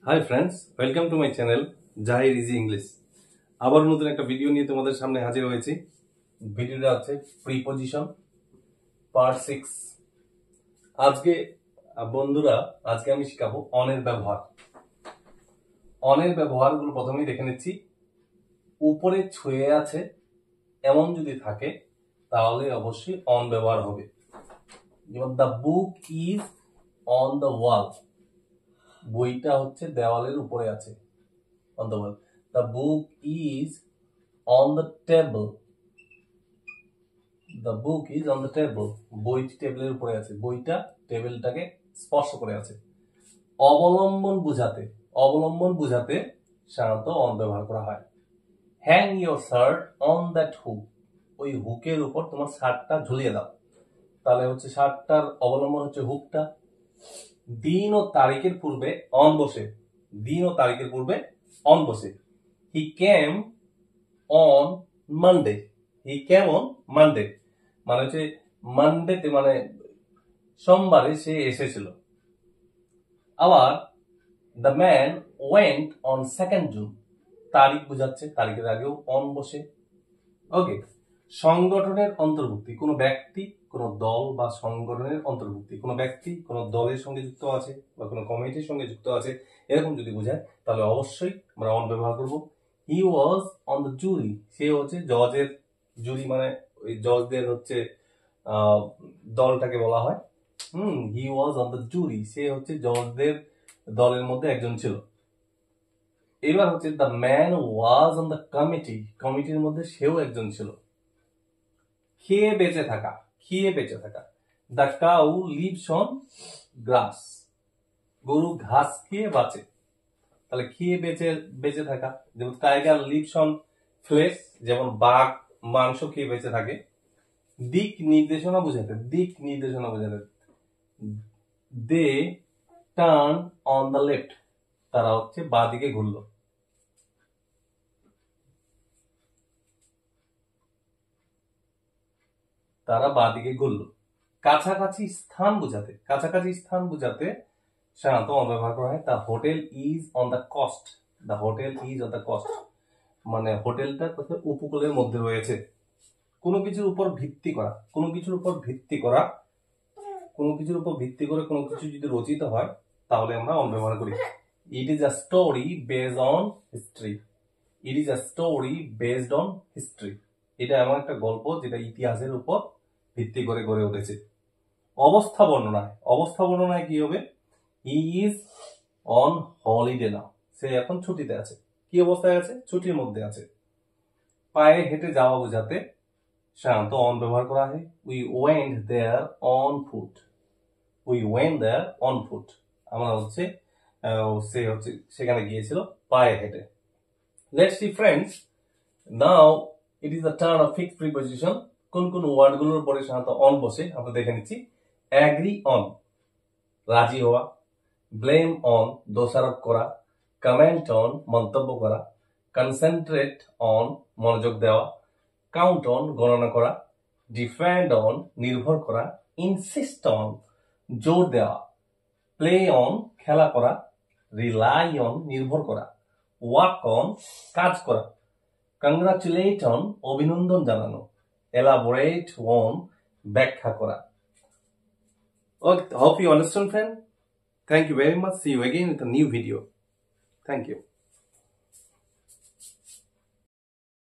High friends, welcome to my channel Zahir easy English. আবার নতুন একটা ভিডিও নিয়ে তোমাদের সামনে হাজির হয়েছি। ভিডিওটা হচ্ছে প্রিপজিশন পার্ট 6। আজকে বন্ধুরা আমি শিখাবো অনের ব্যবহার। অনের ব্যবহারগুলো প্রথমেই দেখে নিচ্ছি। উপরে ছুঁয়ে আছে এমন যদি থাকে তাহলে অবশ্যই অন ব্যবহার হবে। যেমন the book is on the wall, বইটা হচ্ছে দেওয়ালের উপরে আছে। On the wall. The book is on the table. The book is on the table. বইটি টেবিলের উপরে আছে, বইটা টেবিলটাকে স্পর্শ করে আছে। অবলম্বন বুঝাতে সাধারণত অন ব্যবহার করা হয়। Hang your shirt on that hook, ওই হুকের উপর তোমার শার্টটা ঝুলিয়ে দাও। তাহলে হচ্ছে শার্টটার অবলম্বন হচ্ছে হুকটা। দিন ও তারিখের পূর্বে অন বসে, হি কেম on Monday. He came on Monday. মানে হচ্ছে মানডেতে, মানে সোমবারে সে এসেছিল। আবার the man went on 2nd June, তারিখ বোঝাচ্ছে, তারিখের আগেও on বসে। ওকে, সংগঠনের অন্তর্ভুক্তি, কোনো ব্যক্তি, কোনো দল বা সংগঠনের অন্তর্ভুক্তি, কোনো ব্যক্তি কোনো দলের সঙ্গে যুক্ত আছে বা কোনো কমিটির সঙ্গে যুক্ত আছে, এরকম যদি বোঝায় তাহলে অবশ্যই আমরা on ব্যবহার করব। He was on the jury, সে হচ্ছে জজের, জুরি মানে ওই জজদের হচ্ছে দলটাকে বলা হয়। He was on the jury, সে হচ্ছে জজদের দলের মধ্যে একজন ছিল। এবার হচ্ছে the man was on the committee, কমিটির মধ্যে সেও একজন ছিল। খেয়ে বেঁচে থাকা, the cow lives on grass, গরু ঘাস খেয়ে বাঁচে। তাহলে খেয়ে বেঁচে থাকা, যেমন টাইগার লিভস অন ফ্লেশ, যেমন বাঘ মাংস খেয়ে বেঁচে থাকে। দিক নির্দেশনা বোঝাতে দে টার্ন অন দ্য লেফট, তারা হচ্ছে বাঁ দিকে ঘুরলো। কাছাকাছি স্থান বোঝাতে সাধারণত অন ব্যবহার করা হয়। The hotel is on the cost, মানে হোটেলটা কোথায়, উপকূলের মধ্যে রয়েছে। কোনো কিছুর উপর ভিত্তি করে কোনো কিছু যদি রচিত হয় তাহলে আমরা অন ব্যবহার করি। It is a story based on history, এটা এমন একটা গল্প যেটা ইতিহাসের উপর ভিত্তি করে গড়ে উঠেছে। অবস্থা বর্ণনায় কি হবে? হি ইজ অন হলিডে নাও, সে এখন ছুটিতে আছে। কি অবস্থায় আছে? ছুটির মধ্যে আছে। পায়ে হেঁটে যাওয়া বোঝাতে সাধারণত অন ব্যবহার করা হয়। We went there on foot, আমরা হচ্ছে সে হচ্ছে সেখানে গিয়েছিল পায়ে হেঁটে। Let's see friends, now it is the turn of fixed preposition. কোন ওয়ার্ড গুলোর পরে সাধারণত অন বসে আমরা দেখে নিচ্ছি। অ্যাগ্রি অন, রাজি হওয়া। ব্লেম অন, দোষারোপ করা। কমেন্ট অন, মন্তব্য করা। কনসেন্ট্রেট অন, মনোযোগ দেওয়া। কাউন্ট অন, গণনা করা। ডিপেন্ড অন, নির্ভর করা। ইনসিস্ট অন, জোর দেওয়া। প্লে অন, খেলা করা। রিলাই অন, নির্ভর করা। ওয়ার্ক অন, কাজ করা। কংগ্রাচুলেট অন, অভিনন্দন জানানো। এলাবোরেট অন, ব্যাখ্যা করা। Hope you understand, friend. Thank you very much. See you again with a new video. Thank you.